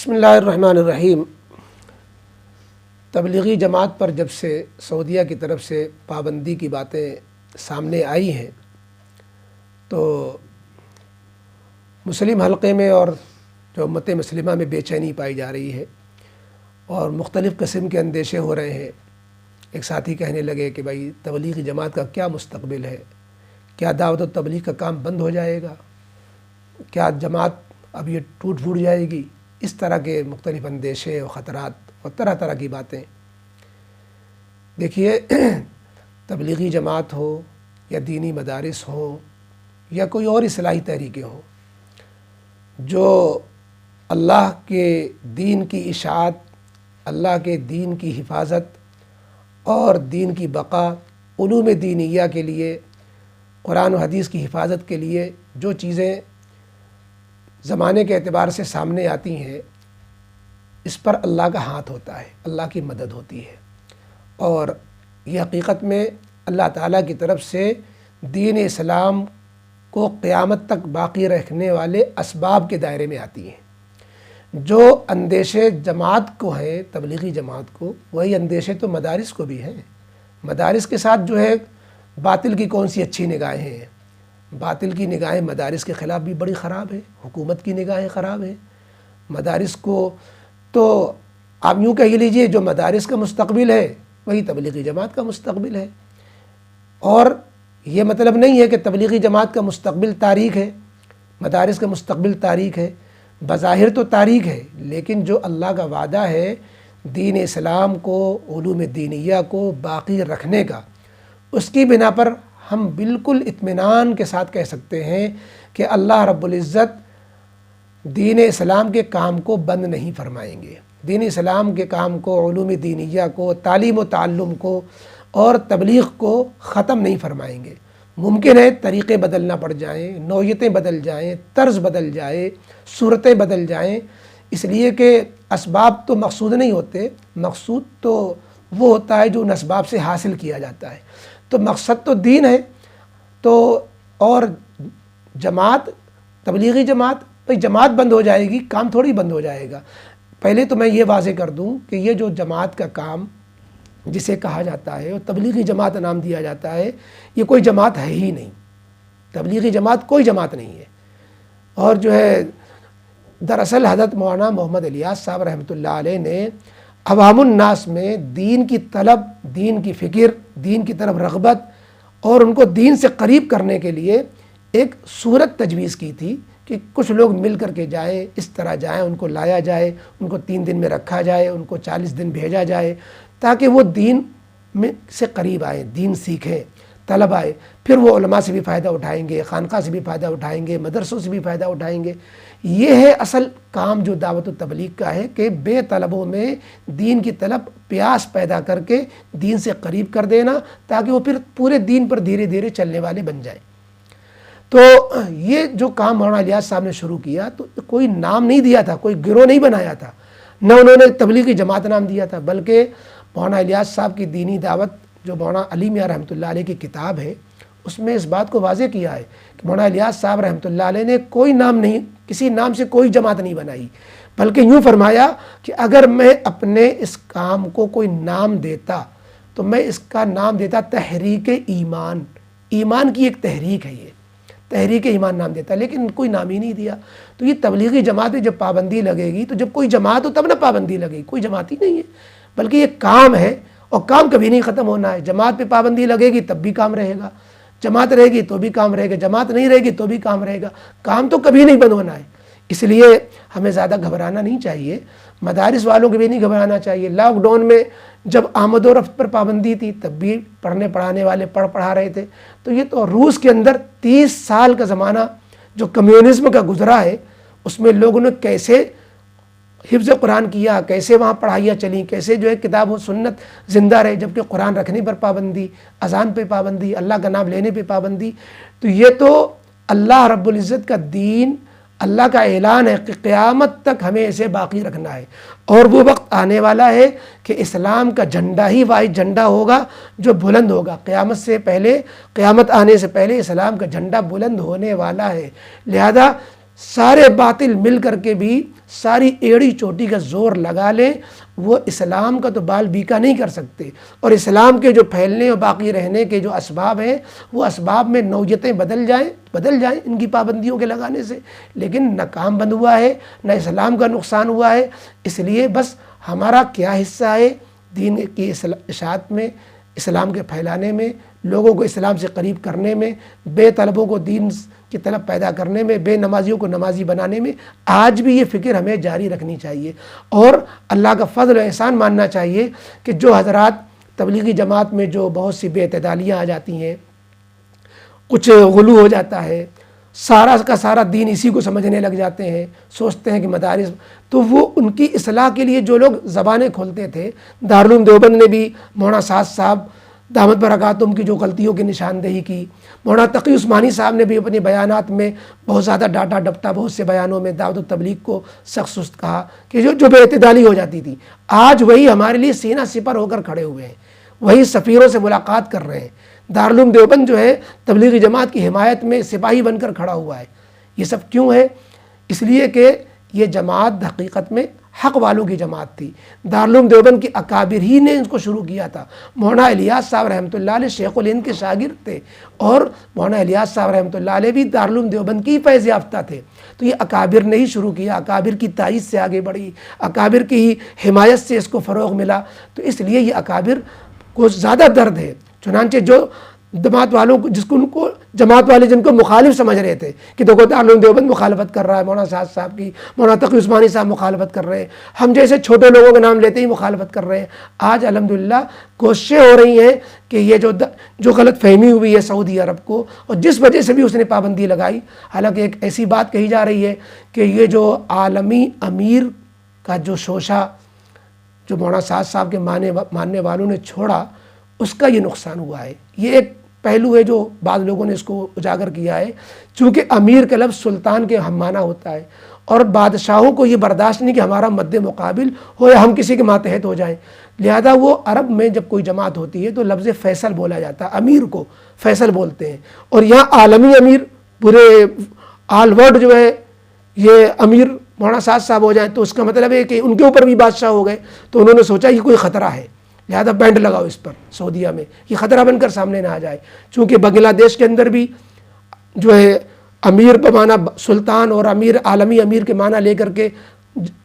بسم اللہ الرحمن الرحیم۔ تبلیغی جماعت پر جب سے سعودیہ کی طرف سے پابندی کی باتیں سامنے آئی ہیں تو مسلم حلقے میں اور جو امت مسلمہ میں بے چینی پائی جا رہی ہے اور مختلف قسم کے اندیشے ہو رہے ہیں۔ ایک ساتھی کہنے لگے کہ بھائی تبلیغی جماعت کا کیا مستقبل ہے، کیا دعوت و تبلیغ کا کام بند ہو جائے گا، کیا جماعت اب یہ ٹوٹ پھوٹ جائے گی، اس طرح کے مختلف اندیشے اور خطرات اور طرح طرح کی باتیں۔ دیکھیے، تبلیغی جماعت ہو یا دینی مدارس ہوں یا کوئی اور اصلاحی تحریکیں ہوں، جو اللہ کے دین کی اشاعت، اللہ کے دین کی حفاظت اور دین کی بقا، علوم دینیہ کے لیے، قرآن و حدیث کی حفاظت کے لیے جو چیزیں زمانے کے اعتبار سے سامنے آتی ہیں، اس پر اللہ کا ہاتھ ہوتا ہے، اللہ کی مدد ہوتی ہے، اور یہ حقیقت میں اللہ تعالیٰ کی طرف سے دین اسلام کو قیامت تک باقی رکھنے والے اسباب کے دائرے میں آتی ہیں۔ جو اندیشے جماعت کو ہیں، تبلیغی جماعت کو، وہی اندیشے تو مدارس کو بھی ہیں۔ مدارس کے ساتھ جو ہے باطل کی کون سی اچھی نگاہیں ہیں؟ باطل کی نگاہیں مدارس کے خلاف بھی بڑی خراب ہے، حکومت کی نگاہیں خراب ہیں۔ مدارس کو تو آپ یوں کہہ لیجئے، جو مدارس کا مستقبل ہے وہی تبلیغی جماعت کا مستقبل ہے، اور یہ مطلب نہیں ہے کہ تبلیغی جماعت کا مستقبل تاریک ہے، مدارس کا مستقبل تاریک ہے۔ بظاہر تو تاریک ہے، لیکن جو اللہ کا وعدہ ہے دین اسلام کو، علوم دینیہ کو باقی رکھنے کا، اس کی بنا پر ہم بالکل اطمینان کے ساتھ کہہ سکتے ہیں کہ اللہ رب العزت دین اسلام کے کام کو بند نہیں فرمائیں گے، دین اسلام کے کام کو، علوم دینیہ کو، تعلیم و تعلم کو اور تبلیغ کو ختم نہیں فرمائیں گے۔ ممکن ہے طریقے بدلنا پڑ جائیں، نوعیتیں بدل جائیں، طرز بدل جائے، صورتیں بدل جائیں، اس لیے کہ اسباب تو مقصود نہیں ہوتے، مقصود تو وہ ہوتا ہے جو ان اسباب سے حاصل کیا جاتا ہے۔ تو مقصد تو دین ہے، تو اور جماعت، تبلیغی جماعت، بھئی جماعت بند ہو جائے گی، کام تھوڑی بند ہو جائے گا۔ پہلے تو میں یہ واضح کر دوں کہ یہ جو جماعت کا کام جسے کہا جاتا ہے اور تبلیغی جماعت نام دیا جاتا ہے، یہ کوئی جماعت ہے ہی نہیں، تبلیغی جماعت کوئی جماعت نہیں ہے۔ اور جو ہے دراصل حضرت مولانا محمد الیاس صاحب رحمۃ اللہ علیہ نے عوام الناس میں دین کی طلب، دین کی فکر، دین کی طرف رغبت اور ان کو دین سے قریب کرنے کے لیے ایک صورت تجویز کی تھی کہ کچھ لوگ مل کر کے جائیں، اس طرح جائیں، ان کو لایا جائے، ان کو 3 دن میں رکھا جائے، ان کو 40 دن بھیجا جائے، تاکہ وہ دین میں سے قریب آئیں، دین سیکھیں، طلب آئے، پھر وہ علماء سے بھی فائدہ اٹھائیں گے، خانقاہ سے بھی فائدہ اٹھائیں گے، مدرسوں سے بھی فائدہ اٹھائیں گے۔ یہ ہے اصل کام جو دعوت و تبلیغ کا ہے، کہ بے طلبوں میں دین کی طلب، پیاس پیدا کر کے دین سے قریب کر دینا، تاکہ وہ پھر پورے دین پر دھیرے دھیرے چلنے والے بن جائیں۔ تو یہ جو کام مولانا الیاس صاحب نے شروع کیا، تو کوئی نام نہیں دیا تھا، کوئی گروہ نہیں بنایا تھا، نہ انہوں نے تبلیغی جماعت نام دیا تھا، بلکہ مولانا الیاس صاحب کی دینی دعوت جو مولانا علی میاں رحمۃ اللہ علیہ کی کتاب ہے، اس میں اس بات کو واضح کیا ہے کہ مولانا الیاس صاحب رحمۃ اللہ علیہ نے کوئی نام نہیں، کسی نام سے کوئی جماعت نہیں بنائی، بلکہ یوں فرمایا کہ اگر میں اپنے اس کام کو کوئی نام دیتا تو میں اس کا نام دیتا تحریک ایمان۔ ایمان کی ایک تحریک ہے، یہ تحریک ایمان نام دیتا، لیکن کوئی نام ہی نہیں دیا۔ تو یہ تبلیغی جماعت جب پابندی لگے گی، تو جب کوئی جماعت ہو تب نہ پابندی لگے گی، کوئی جماعت ہی نہیں ہے، بلکہ یہ کام ہے، اور کام کبھی نہیں ختم ہونا ہے۔ جماعت پہ پابندی لگے گی تب بھی کام رہے گا، جماعت رہے گی تو بھی کام رہے گا، جماعت نہیں رہے گی تو بھی کام رہے گا، کام تو کبھی نہیں بند ہونا ہے۔ اس لیے ہمیں زیادہ گھبرانا نہیں چاہیے، مدارس والوں کو بھی نہیں گھبرانا چاہیے۔ لاک ڈاؤن میں جب آمد و رفت پر پابندی تھی، تب بھی پڑھنے پڑھانے والے پڑھا رہے تھے۔ تو یہ تو روس کے اندر 30 سال کا زمانہ جو کمیونزم کا گزرا ہے، اس میں لوگوں نے کیسے حفظ قرآن کیا، کیسے وہاں پڑھائیاں چلیں، کیسے جو ہے کتاب و سنت زندہ رہے، جبکہ قرآن رکھنے پر پابندی، اذان پہ پابندی، اللہ کا نام لینے پہ پابندی۔ تو یہ تو اللہ رب العزت کا دین، اللہ کا اعلان ہے کہ قیامت تک ہمیں اسے باقی رکھنا ہے، اور وہ وقت آنے والا ہے کہ اسلام کا جھنڈا ہی واحد جھنڈا ہوگا جو بلند ہوگا۔ قیامت سے پہلے، قیامت آنے سے پہلے اسلام کا جھنڈا بلند ہونے والا ہے، لہذا سارے باطل مل کر کے بھی ساری ایڑی چوٹی کا زور لگا لیں، وہ اسلام کا تو بال بیکا نہیں کر سکتے، اور اسلام کے جو پھیلنے اور باقی رہنے کے جو اسباب ہیں وہ اسباب میں نوعیتیں بدل جائیں ان کی پابندیوں کے لگانے سے، لیکن نہ کام بند ہوا ہے نہ اسلام کا نقصان ہوا ہے۔ اس لیے بس ہمارا کیا حصہ ہے دین کی اشاعت میں، اسلام کے پھیلانے میں، لوگوں کو اسلام سے قریب کرنے میں، بے طلبوں کو دین کی طلب پیدا کرنے میں، بے نمازیوں کو نمازی بنانے میں، آج بھی یہ فکر ہمیں جاری رکھنی چاہیے، اور اللہ کا فضل و احسان ماننا چاہیے کہ جو حضرات تبلیغی جماعت میں جو بہت سی بے اعتدالیاں آ جاتی ہیں، کچھ غلو ہو جاتا ہے، سارا کا سارا دین اسی کو سمجھنے لگ جاتے ہیں، سوچتے ہیں کہ مدارس، تو وہ ان کی اصلاح کے لیے جو لوگ زبانیں کھولتے تھے، دارالعلوم دیوبند نے بھی مولانا سعد صاحب دامت برکاتہم کی جو غلطیوں کی نشاندہی کی، مولانا تقی عثمانی صاحب نے بھی اپنے بیانات میں بہت زیادہ ڈاٹا ڈپٹا، بہت سے بیانوں میں دعوت التبلیغ کو سخت سست کہا کہ جو بے اعتدالی ہو جاتی تھی، آج وہی ہمارے لیے سینہ سپر ہو کر کھڑے ہوئے ہیں، وہی سفیروں سے ملاقات کر رہے ہیں۔ دارالعلوم دیوبند جو ہے تبلیغی جماعت کی حمایت میں سپاہی بن کر کھڑا ہوا ہے۔ یہ سب کیوں ہے؟ اس لیے کہ یہ جماعت حقیقت میں حق والوں کی جماعت تھی۔ دارالعلوم دیوبند کی اکابر ہی نے اس کو شروع کیا تھا۔ مولانا الیاس صاحب رحمۃ اللہ علیہ شیخ الہند کے شاگرد تھے، اور مولانا الیاس صاحب رحمۃ اللہ علیہ بھی دارالعلوم دیوبند کی فیض یافتہ تھے، تو یہ اکابر نے ہی شروع کیا، اکابر کی تائید سے آگے بڑھی، اکابر کی ہی حمایت سے اس کو فروغ ملا، تو اس لیے یہ اکابر کو زیادہ درد ہے۔ چنانچہ جو جماعت والوں کو ان کو جماعت والے جن کو مخالف سمجھ رہے تھے کہ دیکھو دارالعلوم دیوبند مخالفت کر رہا ہے، مولانا سعد صاحب کی، مولانا تقی عثمانی صاحب مخالفت کر رہے ہیں، ہم جیسے چھوٹے لوگوں کے نام لیتے ہی مخالفت کر رہے ہیں، آج الحمدللہ کوششیں ہو رہی ہیں کہ یہ جو غلط فہمی ہوئی ہے سعودی عرب کو، اور جس وجہ سے بھی اس نے پابندی لگائی، حالانکہ ایک ایسی بات کہی جا رہی ہے کہ یہ جو عالمی امیر کا جو شوشہ جو مولانا سعد صاحب کے ماننے والوں نے چھوڑا، اس کا یہ نقصان ہوا ہے۔ یہ ایک پہلو ہے جو بعض لوگوں نے اس کو اجاگر کیا ہے، چونکہ امیر کا لفظ سلطان کے ہم معنی ہوتا ہے، اور بادشاہوں کو یہ برداشت نہیں کہ ہمارا مد مقابل ہو یا ہم کسی کے ماتحت ہو جائیں، لہذا وہ عرب میں جب کوئی جماعت ہوتی ہے تو لفظ فیصل بولا جاتا ہے، امیر کو فیصل بولتے ہیں، اور یہاں عالمی امیر پورے آل ورلڈ جو ہے یہ امیر مولانا سعد صاحب ہو جائیں، تو اس کا مطلب ہے کہ ان کے اوپر بھی بادشاہ ہو گئے، تو انہوں نے سوچا یہ کوئی خطرہ ہے، لہذا بینڈ لگاؤ اس پر سعودیہ میں، یہ خطرہ بن کر سامنے نہ آ جائے، چونکہ بنگلہ دیش کے اندر بھی جو ہے امیر بمعنی سلطان اور امیر عالمی امیر کے معنی لے کر کے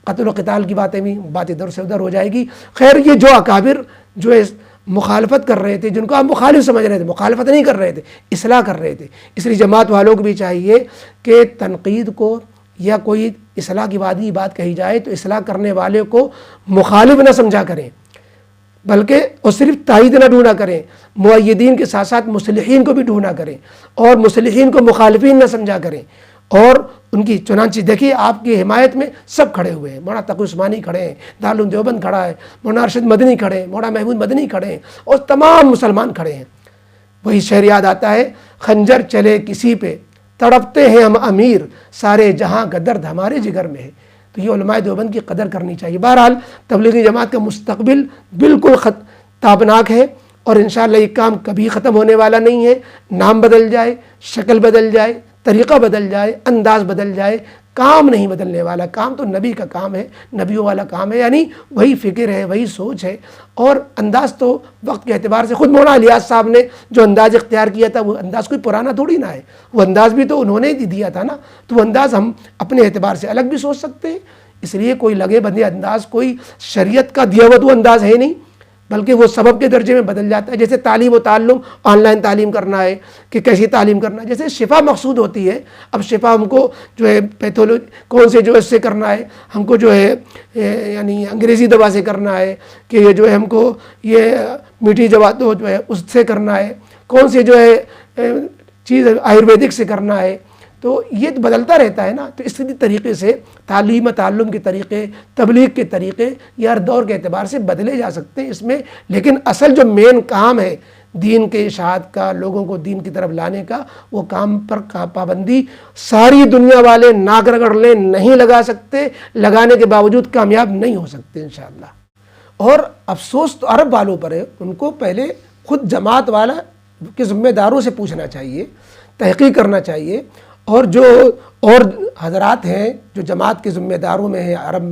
قتل و قتال کی باتیں ادھر سے ادھر ہو جائے گی۔ خیر، یہ جو اکابر جو ہے مخالفت کر رہے تھے، جن کو آپ مخالف سمجھ رہے تھے، مخالفت نہیں کر رہے تھے، اصلاح کر رہے تھے، اس لیے جماعت والوں کو بھی چاہیے کہ تنقید کو یا کوئی اصلاح کی بات کہی جائے تو اصلاح کرنے والے کو مخالف نہ سمجھا کریں، بلکہ اور صرف تائید نہ ڈھونڈا کریں، مؤیدین کے ساتھ ساتھ مصلحین کو بھی ڈھونڈا کریں، اور مصلحین کو مخالفین نہ سمجھا کریں، اور ان کی چنانچہ دیکھیے آپ کی حمایت میں سب کھڑے ہوئے ہیں، مولانا تقی عثمانی کھڑے ہیں، دارالعلوم دیوبند کھڑا ہے، مولانا ارشد مدنی کھڑے ہیں، مولانا محمود مدنی کھڑے ہیں، اور تمام مسلمان کھڑے ہیں۔ وہی شعر یاد آتا ہے، خنجر چلے کسی پہ تڑپتے ہیں ہم امیر، سارے جہاں کا درد ہمارے جگر میں ہے۔ تو یہ علماء دیوبند کی قدر کرنی چاہیے۔ بہرحال تبلیغی جماعت کا مستقبل بالکل تابناک ہے، اور انشاءاللہ یہ کام کبھی ختم ہونے والا نہیں ہے، نام بدل جائے، شکل بدل جائے، طریقہ بدل جائے، انداز بدل جائے، کام نہیں بدلنے والا، کام تو نبی کا کام ہے، نبیوں والا کام ہے، یعنی وہی فکر ہے، وہی سوچ ہے، اور انداز تو وقت کے اعتبار سے خود مولانا الیاس صاحب نے جو انداز اختیار کیا تھا وہ انداز کوئی پرانا تھوڑی نہ ہے، وہ انداز بھی تو انہوں نے دیا تھا نا، تو وہ انداز ہم اپنے اعتبار سے الگ بھی سوچ سکتے ہیں، اس لیے کوئی لگے بندے انداز کوئی شریعت کا دیا ہوا تو انداز ہے نہیں، بلکہ وہ سبب کے درجے میں بدل جاتا ہے۔ جیسے تعلیم و تعلم، آن لائن تعلیم کرنا ہے کہ کیسی تعلیم کرنا ہے، جیسے شفا مقصود ہوتی ہے، اب شفا ہم کو جو ہے پیتھولوجی کون سے جو ہے اس سے کرنا ہے، ہم کو جو ہے یعنی انگریزی دوا سے کرنا ہے کہ یہ جو ہے ہم کو یہ میٹھی دوا تو جو ہے اس سے کرنا ہے، کون سے جو ہے چیز آیورویدک سے کرنا ہے، تو یہ تو بدلتا رہتا ہے نا۔ تو اس طریقے سے تعلیم و تعلم کے طریقے، تبلیغ کے طریقے یہ ہر دور کے اعتبار سے بدلے جا سکتے ہیں اس میں، لیکن اصل جو مین کام ہے دین کے اشاعت کا، لوگوں کو دین کی طرف لانے کا، وہ کام پر پابندی ساری دنیا والے ناک رگڑ لیں نہیں لگا سکتے، لگانے کے باوجود کامیاب نہیں ہو سکتے انشاءاللہ۔ اور افسوس تو عرب والوں پر ہے، ان کو پہلے خود جماعت والا کے ذمہ داروں سے پوچھنا چاہیے، تحقیق کرنا چاہیے، اور جو اور حضرات ہیں جو جماعت کے ذمہ داروں میں ہیں، عرب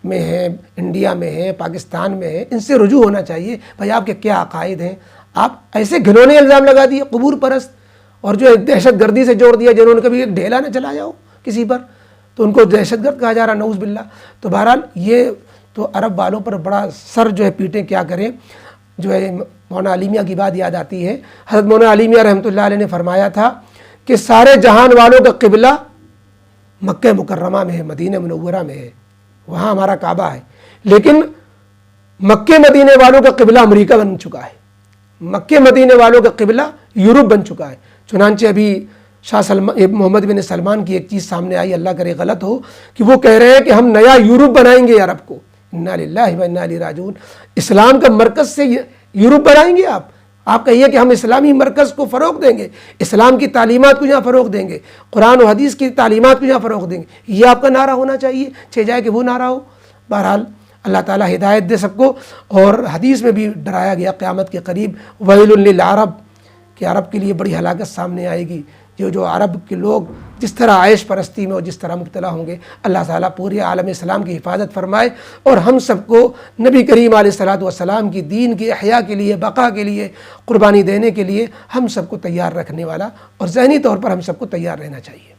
میں ہیں، انڈیا میں ہیں، پاکستان میں ہیں، ان سے رجوع ہونا چاہیے بھائی آپ کے کیا عقائد ہیں۔ آپ ایسے گھنونے الزام لگا دیے قبور پرست اور جو دہشت گردی سے جوڑ دیا، جنہوں نے کبھی ایک ڈھیلا نہ چلا جاؤ کسی پر تو ان کو دہشت گرد کہا جا رہا، نعوذ باللہ۔ تو بہرحال یہ تو عرب والوں پر بڑا سر جو ہے پیٹیں، کیا کریں۔ جو ہے مولانا علیمیہ کی بات یاد آتی ہے، حضرت مولانا علیمیہ رحمۃ اللہ علیہ نے فرمایا تھا کہ سارے جہان والوں کا قبلہ مکہ مکرمہ میں ہے، مدینہ منورہ میں ہے، وہاں ہمارا کعبہ ہے، لیکن مکہ مدینے والوں کا قبلہ امریکہ بن چکا ہے، مکہ مدینے والوں کا قبلہ یورپ بن چکا ہے۔ چنانچہ ابھی محمد بن سلمان کی ایک چیز سامنے آئی، اللہ کرے غلط ہو، کہ وہ کہہ رہے ہیں کہ ہم نیا یورپ بنائیں گے عرب کو۔ انا للہ و انا الیہ راجعون۔ اسلام کا مرکز سے یورپ بنائیں گے آپ کہیے کہ ہم اسلامی مرکز کو فروغ دیں گے، اسلام کی تعلیمات کو یہاں فروغ دیں گے، قرآن و حدیث کی تعلیمات کو یہاں فروغ دیں گے، یہ آپ کا نعرہ ہونا چاہیے، جائے کہ وہ نعرہ ہو۔ بہرحال اللہ تعالیٰ ہدایت دے سب کو۔ اور حدیث میں بھی ڈرایا گیا قیامت کے قریب ویل للعرب، کہ عرب کے لیے بڑی ہلاکت سامنے آئے گی۔ جو عرب کے لوگ جس طرح عیش پرستی میں اور جس طرح مبتلا ہوں گے، اللہ تعالیٰ پورے عالم اسلام کی حفاظت فرمائے، اور ہم سب کو نبی کریم علیہ الصلوۃ والسلام کی دین کی احیاء کے لیے، بقا کے لیے، قربانی دینے کے لیے ہم سب کو تیار رکھنے والا، اور ذہنی طور پر ہم سب کو تیار رہنا چاہیے۔